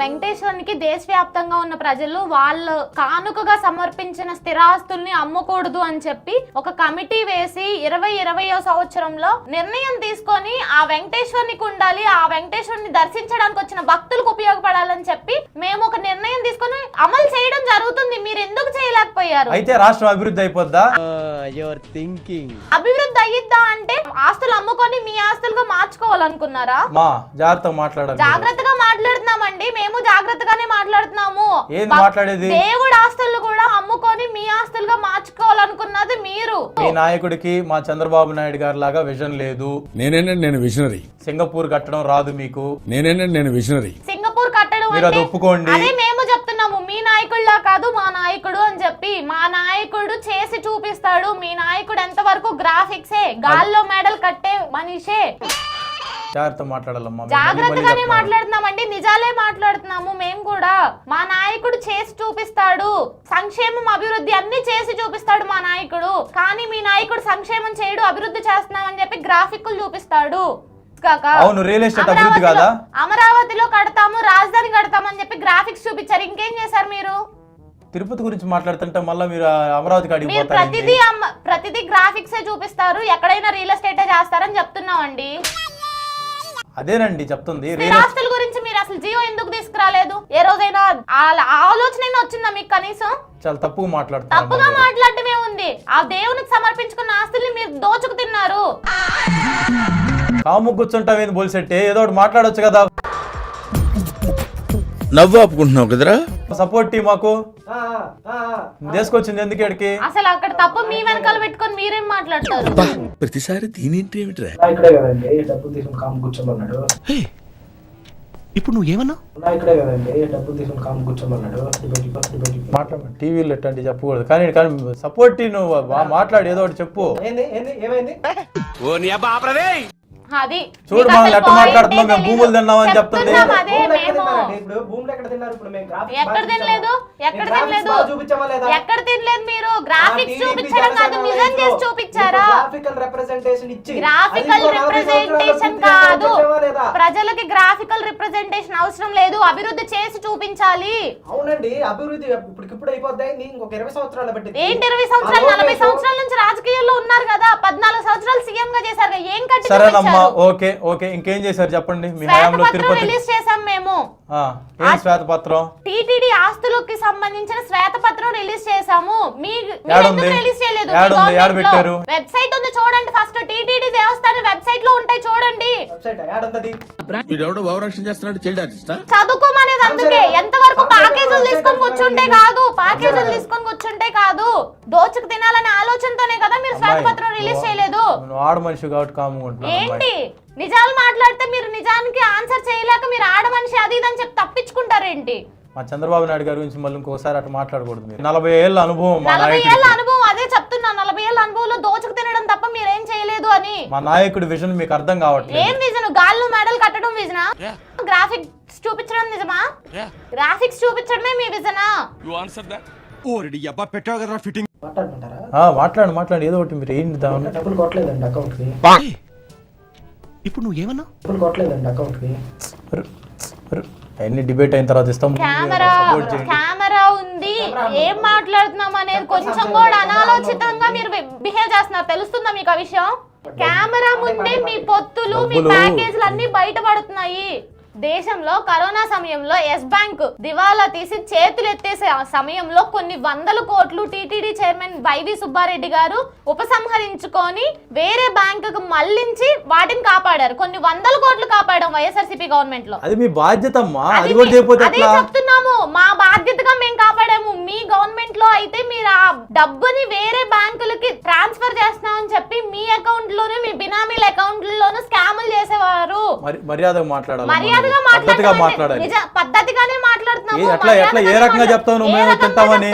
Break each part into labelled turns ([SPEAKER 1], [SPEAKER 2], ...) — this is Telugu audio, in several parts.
[SPEAKER 1] వెంకటేశ్వరునికి దేశవ్యాప్తంగా ఉన్న ప్రజలు వాళ్ళు కానుకగా సమర్పించిన స్థిరాస్తుల్ని అమ్మకూడదు అని చెప్పి ఒక కమిటీ వేసి 2020వ సంవత్సరంలో నిర్ణయం తీసుకొని ఆ వెంకటేశ్వరునికి ఉండాలి, ఆ వెంకటేశ్వరుని దర్శించడానికి వచ్చిన భక్తులకు ఉపయోగపడాలని చెప్పి మేము ఒక నిర్ణయం తీసుకొని అమలు చేయడం జరుగుతుంది. మీరు ఎందుకు చేయలేకపోయారు?
[SPEAKER 2] అయితే రాష్ట్రం అభివృద్ధి అయిపోద్దా?
[SPEAKER 1] అభివృద్ధి అయ్యిద్దా అంటే ఆస్తులు అమ్ముకొని మీ ఆస్తులుగా మార్చుకోవాలనుకున్నారా?
[SPEAKER 2] మా జాగ్రత్తగా మాట్లాడాలి.
[SPEAKER 1] జాగ్రత్తగా మాట్లాడుతున్నామండి, మేము జాగ్రత్తగానే మాట్లాడుతున్నాము.
[SPEAKER 2] ఏంది మాట్లాడేది?
[SPEAKER 1] దేవుడు ఆస్తులు కూడా అమ్ముకొని మీ ఆస్తులుగా మార్చుకోవాలనుకున్నది మీరు.
[SPEAKER 2] మీ నాయకుడికి మా చంద్రబాబు నాయుడు గారి లాగా విజన్ లేదు.
[SPEAKER 3] నేను విజనరీ.
[SPEAKER 2] సింగపూర్ కట్టడం రాదు మీకు.
[SPEAKER 3] నేను విజనరీ.
[SPEAKER 1] సింగపూర్ కట్టడం
[SPEAKER 2] మీరు అది ఒప్పుకోండి.
[SPEAKER 1] అదే మేము చెప్తున్నాము, మీ నాయకుడిలా కాదు మా నాయకుడు అని చెప్పి. మా నాయకుడు చేసి చూపిస్తాడు. మీ నాయకుడు ఎంత వరకు గ్రాఫిక్సే, గాల్లో మెడల్ కట్టే మనిషే.
[SPEAKER 2] జాగ్రత్త మాట్లాడాలమ్మా.
[SPEAKER 1] జాగ్రత్తగానే మాట్లాడుతున్నామండి, నిజాలే మాట్లాడుతున్నాము. మేము కూడా మా నాయకుడు చేసి చూపిస్తాడు. సంక్షేమం అభివృద్ధి అన్ని చేసి చూపిస్తాడు మా నాయకుడు. కానీ మీ నాయకుడు సంక్షేమం చేయడు, అభివృద్ధి చేస్తున్నామని చెప్పి గ్రాఫిక్లు చూపిస్తాడు.
[SPEAKER 2] అవును, రియల్ ఎస్టేట్ అభివృద్ధి కాదా?
[SPEAKER 1] అమరావతిలో కడతాము, రాజధాని కడతామని చెప్పి గ్రాఫిక్స్ చూపించారు. ఇంకేం చేశారు మీరు?
[SPEAKER 2] తిరుపతి గురించి మాట్లాడుతుంటే మళ్ళీ మీరు అమరావతికి అడిగిపోతారు.
[SPEAKER 1] ప్రతిదీ గ్రాఫిక్సే చూపిస్తారు, ఎక్కడైనా రియల్ ఎస్టేటే చేస్తారని చెప్తున్నామండి.
[SPEAKER 2] అదేనండి చెప్తుంది.
[SPEAKER 1] ఆస్తుల గురించి మీరు అసలు జియో ఎందుకు తీసుకురాలేదు? ఏ రోజైనా ఆలోచన వచ్చిందా మీకు? కనీసం
[SPEAKER 2] చాలా తప్పుగా మాట్లాడుతున్నారు.
[SPEAKER 1] తప్పుగా మాట్లాడటమే ఉంది. ఆ దేవునికి సమర్పించుకున్న ఆస్తుల్ని మీరు దోచుకు తిన్నారు.
[SPEAKER 2] కాము కూర్చుంటావేంది బోల్సెట్టి? ఏదో ఒకటి మాట్లాడొచ్చు కదా.
[SPEAKER 3] నవ్వు ఆపుకుంటున్నావు కదరా.
[SPEAKER 2] సపోర్ట్ టీం మాకు తీసుకొచ్చింది ఎందుకు ఇక్కడికి?
[SPEAKER 1] అసలు అక్కడ తప్పు మీ వెనకాల పెట్టుకొని మీరేం మాట్లాడతారు?
[SPEAKER 3] ప్రతిసారి దీనింటి ఏమిట్రా?
[SPEAKER 4] ఇక్కడే కదండి డబ్బులు తీసుకుని కాము కూర్చోమన్నాడు.
[SPEAKER 3] ఇప్పుడు నువ్వు ఏమన్నా?
[SPEAKER 4] ఇక్కడే కదండి డబ్బులు తీసుకుని కాము కూర్చోమన్నాడు.
[SPEAKER 2] మాట్లాడు, టీవీలో ఎట్టండి చెప్పకూడదు. కానీ సపోర్ట్ టీం నువ్వు మాట్లాడు, ఏదో ఒకటి చెప్పు.
[SPEAKER 4] ఏమైంది?
[SPEAKER 1] అది
[SPEAKER 2] చూడు మనం ఎట్ట మాట్లాడుతున్నాం, మేము భూములు తిన్నామని చెప్తుంది.
[SPEAKER 1] ఎక్కడ తినలేదు, ఎక్కడ తినలేదు, ఎక్కడ తినలేదు. మీరు గ్రాఫిక్స్ చూపించడం కాదు, నిజం చేసి చూపించారా? గ్రాఫికల్ రిప్రజెంటేషన్ కాదు, ప్రజలకి గ్రాఫికల్ రిప్రజెంటేషన్ అవసరం లేదు, అభివృద్ధి చేసి చూపించాలి.
[SPEAKER 4] అవునండి, అభివృద్ధి ఇప్పుడు అయిపోద్ది. ఇంకొక 20 సంవత్సరాలు బట్టి
[SPEAKER 1] ఏంటి 20 సంవత్సరాలు? 40 సంవత్సరాల నుంచి రాజకీయాల్లో ఉన్నారు కదా, 14 సంవత్సరాలు సీఎం గా చేశారు. ఏం కట్టి
[SPEAKER 2] ఓకే ఇంకేం చేశారు చెప్పండి. మీ హయాంలో తిరుపతి
[SPEAKER 1] రిలీజ్ చేసాం మేము.
[SPEAKER 2] ఏం శ్వేతపత్రం?
[SPEAKER 1] టీటీడీ ఆస్తులకి సంబంధించిన శ్వేతపత్రం రిలీజ్ చేసాము. రిలీజ్ చేయలేదు. వెబ్సైట్ ఉంది చూడండి, ఫస్ట్ టీటీడీ దేవస్థానం వెబ్సైట్ లో ఉంటాయి చూడండి. చదువుకోమనేది అందుకే. ఎంతవరకు ప్యాకేజీలు తీసుకొని కూర్చుంటే కాదు, దోచుకు తినాలనే ఆలోచనతోనే కదా మీరు శ్వేతపత్రం రిలీజ్ చేయలేదు.
[SPEAKER 2] ఆడ మనిషి కాబట్టి కాముకుంటున్నాను.
[SPEAKER 1] ఏంటి నిజాలు మాట్లాడితే మీరు నిజానికి ఆన్సర్ చేయలేక మీరు ఆడ మనిషి అది ఇదని చెప్పి తప్పించుకుంటారేంటి?
[SPEAKER 2] మా చంద్రబాబు నాయుడు గారి గురించి మళ్ళీ ఇంకోసారి అట్లా మాట్లాడకూడదు. 40 ఏళ్ళ అనుభవం.
[SPEAKER 1] 40 ఏళ్ళ అనుభవం, అదే చెప్తున్నా. 40 ఏళ్ళ అనుభవంలో దోచుకు తినడం తప్ప మీరేం చేయలేదు అని.
[SPEAKER 2] మా నాయకుడి విజన్ మీకు అర్థం కావట్లేదు.
[SPEAKER 1] ఏం విజన్? గాల్లో మెడల్ కట్టడం విజనా? గ్రాఫిక్స్ చూపించడం నిజమా? గ్రాఫిక్స్ చూపించడమే మీ విజనా?
[SPEAKER 2] మాట్లాడు ఏదో ఒకటి. మీరు ఏంటి
[SPEAKER 4] డబ్బులు కొట్టలేదండి అకౌంట్ కి.
[SPEAKER 3] ఇప్పుడు నువ్వు ఏమన్నా?
[SPEAKER 4] డబ్బులు కొట్టలేదండి అకౌంట్ కి.
[SPEAKER 2] అన్ని డిబేట్ అయిన తర్వాత ఇస్తాం.
[SPEAKER 1] కెమెరా ఉంది, ఏం మాట్లాడుతున్నాం అనేది కొంచెం కూడా అనాలోచితంగా మీరు బిహేవ్ చేస్తున్నారు. తెలుస్తుందా మీకు ఆ విషయం? కెమెరా ముందే మీ పొత్తులు, మీ ప్యాకేజీలు అన్ని బయటపడుతున్నాయి. దేశంలో కరోనా సమయంలో ఎస్ బ్యాంక్ దివాలా తీసి చేతులు ఎత్తేసే ఆ సమయంలో కొన్ని 100 కోట్లు టీటీడీ చైర్మన్ వైవి సుబ్బారెడ్డి గారు ఉపసంహరించుకొని వేరే బ్యాంకుకు మళ్లించి వాటిని కాపాడారు. కొన్ని 100 కోట్లు కాపాడాం వైఎస్ఆర్సీపీ గవర్నమెంట్ లో.
[SPEAKER 2] అది మీ బాధ్యత అమ్మా.
[SPEAKER 1] అదే చెప్తున్నాము, మా బాధ్యతగా మేము కాపాడాము. మీ గవర్నమెంట్ లో అయితే మీరు ఆ డబ్బుని వేరే బ్యాంకులకి ట్రాన్స్ఫర్ చేస్తున్నామని చెప్పి మీ అకౌంట్ లోనే, మీ బినామీల అకౌంట్ లోనూ స్కాములు చేసేవారు.
[SPEAKER 2] మర్యాదగా మాట్లాడాలి.
[SPEAKER 1] పద్ధతిగానే మాట్లాడుతున్నాము.
[SPEAKER 2] ఏ రకంగా చెప్తావు నువ్వు? మేము తింటామని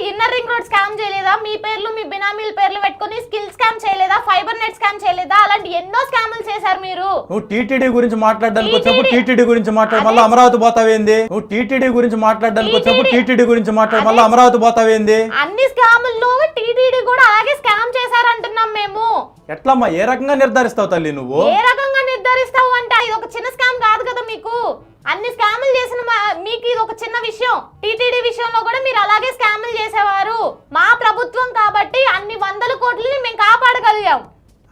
[SPEAKER 1] ఇన్నర్ రింగ్ రోడ్ స్కామ్ చేయలేదా? మీ పేర్లు, మీ బినామీల పేర్లు పెట్టుకుని స్కిల్ స్కామ్ చేయలేదా? ఫైబర్ నెట్ స్కామ్ చేయలేదా? అలాంటి ఎన్నో స్కాములు చేశారు మీరు.
[SPEAKER 2] నువ్వు టీటీడీ గురించి మాట్లాడడానికి వచ్చినప్పుడు టీటీడీ గురించి మాట్లాడు, మళ్ళీ అమరావతి పోతావేంది? నువ్వు టీటీడీ గురించి మాట్లాడడానికి వచ్చినప్పుడు టీటీడీ గురించి మాట్లాడు, మళ్ళీ అమరావతి పోతావేంది?
[SPEAKER 1] అన్ని స్కాముల్లో టీటీడీ కూడా అలాగే స్కామ్ చేశారంటున్నాం మేము.
[SPEAKER 2] ఎట్లమ్మా? ఏ రకంగా నిర్ధారిస్తావు తల్లి నువ్వు?
[SPEAKER 1] ఏ రకంగా నిర్ధారిస్తావు అంటే ఇది ఒక చిన్న స్కామ్ కాదు కదా మీకు. అన్ని స్కాములు చేసిన మీకు ఇది ఒక చిన్న విషయం. టీటీడీ విషయంలో కూడా మీరు అలాగే స్కాములు చేసేవారు. మా ప్రభుత్వం కాబట్టి అన్ని 100 కోట్లని మేము కాపాడగలిగాం.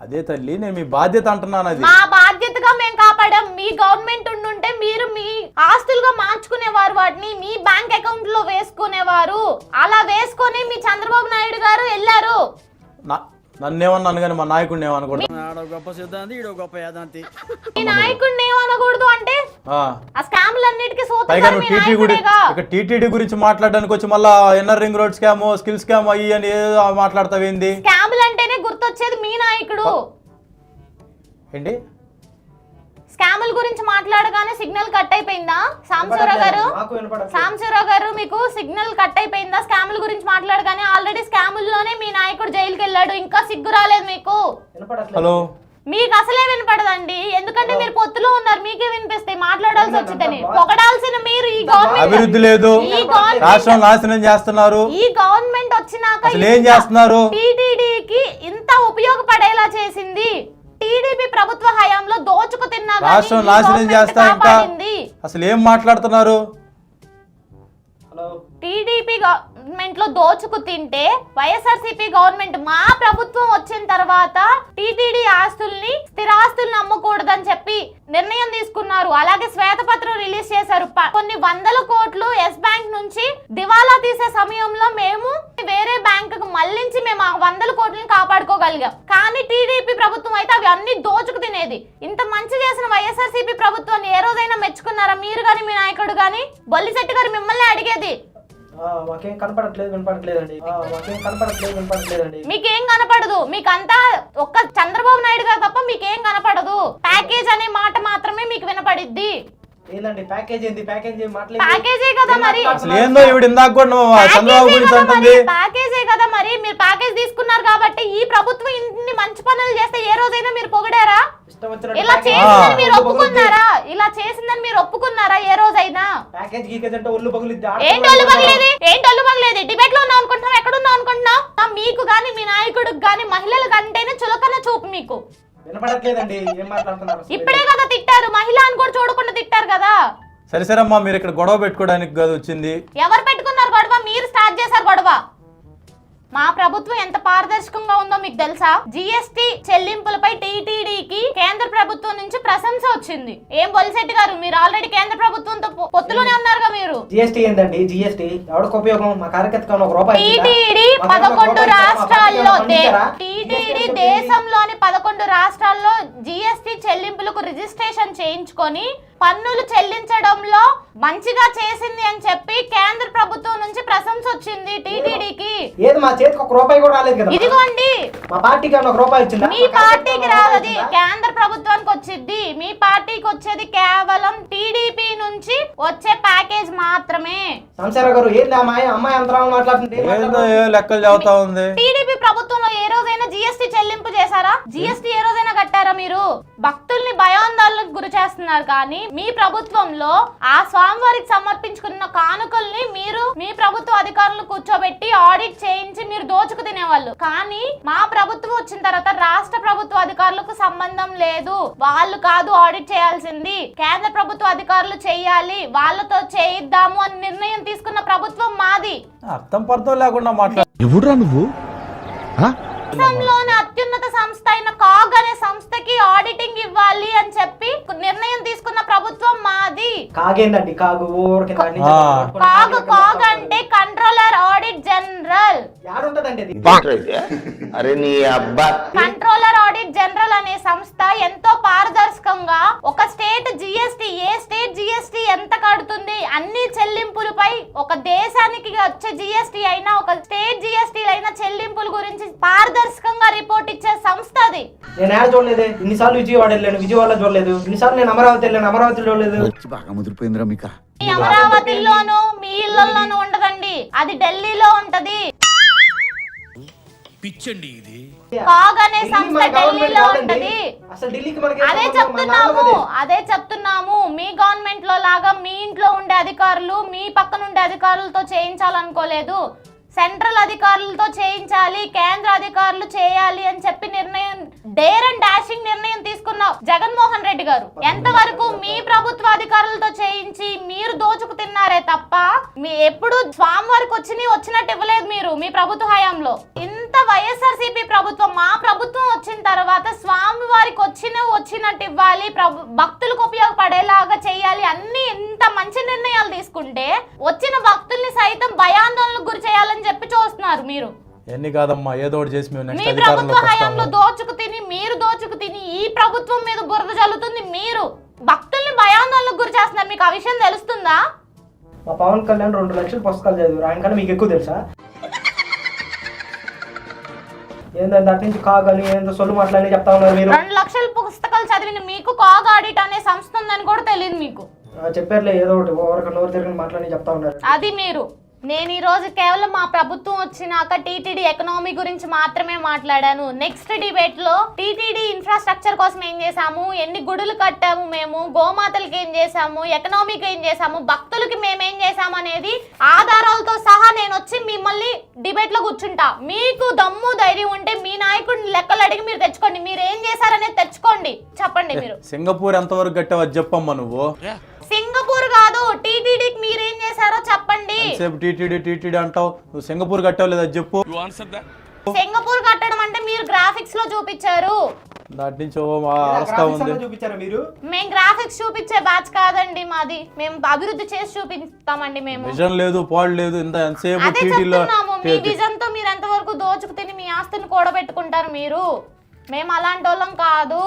[SPEAKER 2] అదే తల్లి, నేను మీ బాధ్యత అంటున్నాను. అది
[SPEAKER 1] మా బాధ్యతగా మేము కాపాడాం. మీ గవర్నమెంట్ ఉండుంటే మీరు మీ ఆస్తులుగా మార్చుకునేవారు, వాటిని మీ బ్యాంక్ అకౌంట్ లో వేసుకునేవారు. అలా వేసుకొని మీ చంద్రబాబు నాయుడు గారు వెళ్ళారు.
[SPEAKER 2] నన్నేమన్నాను కానీ మా నాయకుడిని ఏమనకూడదు.
[SPEAKER 1] మీ నాయకుడిని ఏమనకూడదు అంటే ఆ స్కామ్లన్నిటికీ
[SPEAKER 2] పైగా నువ్వు టీటీడీ గురించి మాట్లాడడానికి వచ్చి మళ్ళా inner ring road scam, skill scam అయ్యి అని ఏదో మాట్లాడతావేంది?
[SPEAKER 1] స్కామ్లు అంటేనే గుర్తొచ్చేది మీ నాయకుడు.
[SPEAKER 2] ఏంటి
[SPEAKER 1] స్కాముల గురించి మాట్లాడగానే సిగ్నల్ కట్ అయిపోయిందా సాంబశివరావు గారు? మీకు సిగ్నల్ కట్ అయిపోయిందా? స్కాముల గురించి మాట్లాడగానే ఆల్రెడీ స్కాముల్లోనే మీ నాయకుడు జైలుకి వెళ్ళాడు. ఇంకా సిగ్గు రాలేదు మీకు?
[SPEAKER 2] హలో,
[SPEAKER 1] మీకు అసలే వినపడదండి, ఎందుకంటే మీరు పొత్తులో ఉన్నారు. మీకే వినిపిస్తాయి, మాట్లాడాల్సి వచ్చిందని. పొగడాల్సిన మీరు ఈ గవర్నమెంట్
[SPEAKER 2] అభివృద్ధి లేదు, రాష్ట్రం నాశనం చేస్తున్నారు.
[SPEAKER 1] ఈ గవర్నమెంట్ వచ్చినాక
[SPEAKER 2] ఏం చేస్తున్నారు?
[SPEAKER 1] టీటీడీకి ఇంత ఉపయోగపడేలా చేసింది. టీడీపీ ప్రభుత్వ హయాంలో దోచుకు తిన్నా
[SPEAKER 2] రాష్ట్రం నాశనం చేస్తా. ఇంకా అసలు ఏం మాట్లాడుతున్నారు?
[SPEAKER 1] టీడీపీ గవర్నమెంట్ లో దోచుకు తింటే వైఎస్ఆర్సీపీ గవర్నమెంట్ మా ప్రభుత్వం వచ్చిన తర్వాత టీటీడీ ఆస్తుల్ని, స్థిరాస్తుల్ని అమ్మకూడదని చెప్పి నిర్ణయం తీసుకున్నారు. అలాగే శ్వేతపత్రం రిలీజ్ చేశారు. కొన్ని 100 కోట్లు ఎస్ బ్యాంక్ నుంచి దివాలా తీసే సమయంలో మేము వేరే బ్యాంక్ కు మళ్లించి మేము ఆ 100 కోట్లని కాపాడుకోగలిగాం. కానీ టీడీపీ ప్రభుత్వం అయితే అవి అన్ని దోచుకు తినేది. ఇంత మంచి చేసిన వైఎస్ఆర్సీపీ ప్రభుత్వాన్ని ఏ రోజైనా మెచ్చుకున్నారా మీరు గాని, మీ నాయకుడు గాని? బొల్లిశెట్టి గారు మిమ్మల్ని అడిగేది.
[SPEAKER 4] మాకేం కనపడట్లేదు, వినపడట్లేదండి.
[SPEAKER 1] మీకేం కనపడదు? మీకంతా ఒక్క చంద్రబాబు నాయుడు గారు తప్ప మీకేం కనపడదు. ప్యాకేజ్ అనే మాట మాత్రమే మీకు వినపడిద్ది.
[SPEAKER 4] ఏందండి ప్యాకేజ్? ఏంది ప్యాకేజ్?
[SPEAKER 1] ప్యాకేజే కదా మరి.
[SPEAKER 2] ఏందో ఇవిడ ఇందాక కూడా చంద్రబాబు గురించి అంటుంది.
[SPEAKER 1] ప్యాకేజే కదా మరి. మీరు ప్యాకేజ్ తీసుకున్నారు కాబట్టి ఈ ప్రభుత్వం ఇన్ని మంచి పనులు చేస్తే ఏ రోజైనా మీరు పొగిడారా? ఇలా చేసిందని మీరు ఒప్పుకున్నారా? ఇలా చేసిందని మీరు ఒప్పుకున్నారా ఏ రోజైనా?
[SPEAKER 4] ప్యాకేజ్ గీకేజ్ అంటే ఒళ్ళు పగిలిద్ది.
[SPEAKER 1] ఏంటి ఒళ్ళు పగిలేది? ఏంటి ఒళ్ళు పగిలేది? డిబేట్ లో ఉన్నాం అనుకుంటున్నాం, ఎక్కడున్నాం అనుకుంటున్నాం? మీకు గాని, మీ నాయకుడికి గాని, మహిళల కంటేనే చులకన చూపు మీకు.
[SPEAKER 4] వినపడట్లేదండి, ఏం మాట్లాడుతున్నారు?
[SPEAKER 1] ఇప్పుడే కదా తిట్టారు, మహిళ అని కూడా చూడకుండా తిట్టారు కదా.
[SPEAKER 2] సరే అమ్మా, మీరు ఇక్కడ గొడవ పెట్టుకోవడానికి కదా వచ్చింది.
[SPEAKER 1] ఎవరు పెట్టుకున్నారు గొడవ? మీరు స్టార్ట్ చేశారు గొడవ. మా ప్రభుత్వం ఎంత పారదర్శకంగా ఉందో మీకు తెలుసా? జిఎస్టీ చెల్లింపులపై టీటీడీకి కేంద్ర ప్రభుత్వం నుంచి ప్రశంస వచ్చింది. ఏం బొలిశెట్టి గారు, మీరు ఆల్రెడీ కేంద్ర ప్రభుత్వంతో పొత్తులోనే ఉన్నారుగా. మీరు
[SPEAKER 4] జిఎస్టీ ఏందండి? జిఎస్టీ ఎవరికి ఉపయోగం? మా కార్యకర్తకు ఒక రూపాయి.
[SPEAKER 1] టీటీడీ 11 రాష్ట్రాల్లో, టీటీడీ దేశంలోని 11 రాష్ట్రాల్లో జిఎస్టీ చెల్లింపులకు రిజిస్ట్రేషన్ చేయించుకొని పన్నులు చెల్లించడంలో మంచిగా చేసింది అని చెప్పి కేంద్ర ప్రభుత్వం నుంచి ప్రశంస వచ్చింది టీటీడీకి.
[SPEAKER 4] ఏది మా చేతికి ఒక రూపాయి కూడా రాలేదు కదా.
[SPEAKER 1] ఇదిగోండి,
[SPEAKER 4] మా పార్టీకి ఒక రూపాయి వచ్చిందా?
[SPEAKER 1] మీ పార్టీకి రాదది, కేంద్ర ప్రభుత్వానికి వచ్చింది. మీ పార్టీకి వచ్చేది కేవలం టీడీపీ నుంచి వచ్చే ప్యాకేజ్ మాత్రమే.
[SPEAKER 4] సంసార గారు ఏంది అమ్మాయి అంతరాలు మాట్లాడుతుంటే
[SPEAKER 2] లెక్కలు చెబుతా ఉంది.
[SPEAKER 1] టీడీపీ ప్రభుత్వంలో ఏ రోజైనా జిఎస్టీ చెల్లింపు చేశారా? జిఎస్టీ ఏ రోజైనా కట్టారా మీరు? భక్తుల్ని భయాందోళనకు గురి చేస్తున్నారు. కానీ మీ ప్రభుత్వంలో ఆ స్వామివారికి సమర్పించుకున్న కానుకల్ని మీరు మీ ప్రభుత్వ అధికారులు కూర్చోబెట్టి ఆడిట్ చేయించి మీరు దోచుకు తినేవాళ్ళు. కానీ మా ప్రభుత్వం వచ్చిన తర్వాత రాష్ట్ర ప్రభుత్వ అధికారులకు సంబంధం లేదు. వాళ్ళు కాదు ఆడిట్ చేయాల్సింది, కేంద్ర ప్రభుత్వ అధికారులు చేయాలి, వాళ్ళతో చేయిద్దాము అని నిర్ణయం తీసుకున్న ప్రభుత్వం మాది.
[SPEAKER 2] అర్థం పర్థం లేకుండా మాట్లాడు.
[SPEAKER 3] ఎవడురా నువ్వు?
[SPEAKER 1] దేశంలోని అత్యున్నత సంస్థ అయిన కాగ్ అనే సంస్థకి ఆడిటింగ్ ఇవ్వాలి అని చెప్పి నిర్ణయం తీసుకున్న ప్రభుత్వం మాది.
[SPEAKER 4] కాగేందండి? కాగు
[SPEAKER 1] కాగ్ అంటే controller audit general. Controller audit general అనే సంస్థ ఎంతో పారదర్శకంగా ఒక స్టేట్ జిఎస్టీ, ఏ స్టేట్ జిఎస్టీ ఎంత కడుతుంది, అన్ని చెల్లింపులపై ఒక దేశానికి వచ్చే జిఎస్టీ అయినా, ఒక స్టేట్ జిఎస్టీ అయినా చెల్లింపుల గురించి పారదర్శకంగా రిపోర్ట్ ఇచ్చే సంస్థ అది.
[SPEAKER 4] నేను యాడ్ చూడలేదు. ఇన్నిసార్లు విజయవాడ వెళ్ళాను, విజయవాడ చూడలేదు. ఇన్నిసార్లు నేను అమరావతి వెళ్ళాను, అమరావతి చూడలేదు.
[SPEAKER 1] మీ అమరావతిలోను మీ ఇళ్లలోనూ ఉండదండి, అది ఢిల్లీలో ఉంటది.
[SPEAKER 3] పిచ్చండి ఇది.
[SPEAKER 1] కాగ్ అనే సంస్థ ఢిల్లీలో ఉంటది.
[SPEAKER 4] అసలు ఢిల్లీకి
[SPEAKER 1] అదే చెప్తున్నాము. మీ గవర్నమెంట్ లో లాగా మీ ఇంట్లో ఉండే అధికారులు మీ పక్కన ఉండే అధికారులతో చేయించాలనుకోలేదు. సెంట్రల్ అధికారులతో చేయించాలి, కేంద్ర అధికారులు చేయాలి అని చెప్పి నిర్ణయం, డేర్ అండ్ డాషింగ్ నిర్ణయం తీసుకున్నావు జగన్మోహన్ రెడ్డి గారు. ఎంతవరకు మీ ప్రభుత్వ అధికారులతో చేయించి మీరు దోచుకు తిన్నారే తప్ప మీ ఎప్పుడు స్వామి వారికి వచ్చినట్టు ఇవ్వలేదు మీరు మీ ప్రభుత్వ హయాంలో. ఇంత వైఎస్ఆర్సీపీ ప్రభుత్వం, మా ప్రభుత్వం వచ్చిన తర్వాత స్వామి వారికి వచ్చినట్టు ఇవ్వాలి, భక్తులకు ఉపయోగపడేలాగా చేయాలి, అన్ని ఇంత మంచి నిర్ణయాలు తీసుకుంటే వచ్చిన భక్తుల్ని సైతం భయాందోళనకు గురి చేయాలని చెప్పి చూస్తున్నారు మీరు.
[SPEAKER 2] ఎన్ని కాదమ్మా, ఏదో ఒకటి చేసి మేము
[SPEAKER 1] మీ
[SPEAKER 2] నెక్స్ట్
[SPEAKER 1] ప్రభుత్వ
[SPEAKER 2] అధికారంలోకి
[SPEAKER 1] హయాంలో
[SPEAKER 2] వస్తాము.
[SPEAKER 1] దోచుకు తిని ఈ ప్రభుత్వం మీద బురద జల్లుతుంది. మీరు భక్తుల్ని భయాందోళనకు గురి చేస్తున్నారు. మీకు ఆ విషయం తెలుస్తుందా?
[SPEAKER 4] మా పవన్ కళ్యాణ్ 2 లక్షల పుస్తకాలు చదివారు, ఆయన కన్నా మీకు ఎక్కువ తెలుసా? ఏంటంటే అటు నుంచి కాగాలి ఏంటో సొల్లు మాట్లాడి చెప్తా ఉన్నారు మీరు.
[SPEAKER 1] 2 లక్షల పుస్తకాలు చదివిన మీకు కాగ్ ఆడిట్ అనే సంస్థ ఉందని కూడా తెలియదు మీకు.
[SPEAKER 4] చెప్పారులే ఏదో ఒకటి ఓవరకు నోరు తిరిగి మాట్లాడి చెప్తా ఉన్నారు.
[SPEAKER 1] అది మీరు. నేను ఈ రోజు కేవలం మా ప్రభుత్వం వచ్చినాక టీటీడీ ఎకనామీ గురించి మాత్రమే మాట్లాడాను. నెక్స్ట్ డిబేట్ లో టీటీడీ ఇన్ఫ్రాస్ట్రక్చర్ కోసం ఏం చేశాము, ఎన్ని గుడులు కట్టాము, మేము గోమాతలకి ఏం చేశాము, ఎకనామీకి ఏం చేశాము, భక్తులకి మేమేం చేశాము అనేది ఆధారాలతో సహా నేను వచ్చి మిమ్మల్ని డిబేట్ లో కూర్చుంటా. మీకు దమ్ము ధైర్యం ఉంటే మీ నాయకుడిని లెక్కలు అడిగి మీరు తెచ్చుకోండి, మీరు ఏం చేశారనేది తెచ్చుకోండి, చెప్పండి. మీరు
[SPEAKER 2] సింగపూర్ ఎంతవరకు కట్టావు అది చెప్పమ్మా. నువ్వు
[SPEAKER 1] సింగపూర్ కాదు, టీటీడీకి మీరేం చేశారో చెప్పండి.
[SPEAKER 2] టీటీడీ అంటావు, నువ్వు సింగపూర్ కట్టావు లేదా చెప్పు.
[SPEAKER 1] సింగపూర్ కట్టడం అంటే మీరు గ్రాఫిక్స్ లో చూపించారు,
[SPEAKER 2] దాటి నుంచి అరస్తా ఉంది.
[SPEAKER 4] చూపించారా మీరు?
[SPEAKER 1] మేము గ్రాఫిక్స్ చూపించే బ్యాచ్ కాదండి మాది, మేము అభివృద్ధి చేసి చూపిస్తామండి. మేము
[SPEAKER 2] విజన్ లేదు, పాడు లేదు, ఎంతసేపు
[SPEAKER 1] అదే
[SPEAKER 2] టీటీలో
[SPEAKER 1] చెప్తున్నాము. మీ విజన్ తో మీరు ఎంతవరకు దోచుకు తిని మీ ఆస్తిని కూడబెట్టుకుంటారు మీరు. మేము అలాంటి వాళ్ళం కాదు.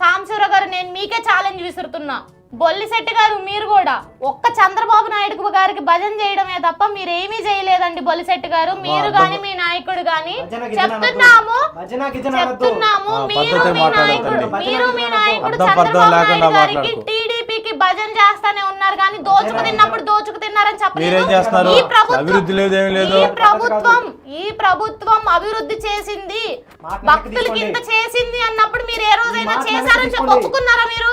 [SPEAKER 1] సాంబశివరావు గారు, నేను మీకే ఛాలెంజ్ విసురుతున్నా. బొల్లిశెట్టి గారు, మీరు కూడా ఒక్క చంద్రబాబు నాయుడు గారికి భజన చేయడమే తప్ప మీరేమీ చేయలేదండి. బొల్లిశెట్టి గారు, మీరు గాని మీ నాయుడు గాని చెప్తున్నాము మీరు మీ నాయకుడు చంద్రబాబు నాయుడు గారికి టీడీపీకి భజన చేస్తానే ఉన్నారు కానీ దోచుకు తిన్నప్పుడు దోచుకు తిన్నారని చెప్పలేదు. ఈ ప్రభుత్వం అభివృద్ధి చేసింది, భక్తులకి ఇంత చేసింది అన్నప్పుడు మీరు ఏ రోజైనా చేశారని చెప్పి ఒప్పుకున్నారా మీరు?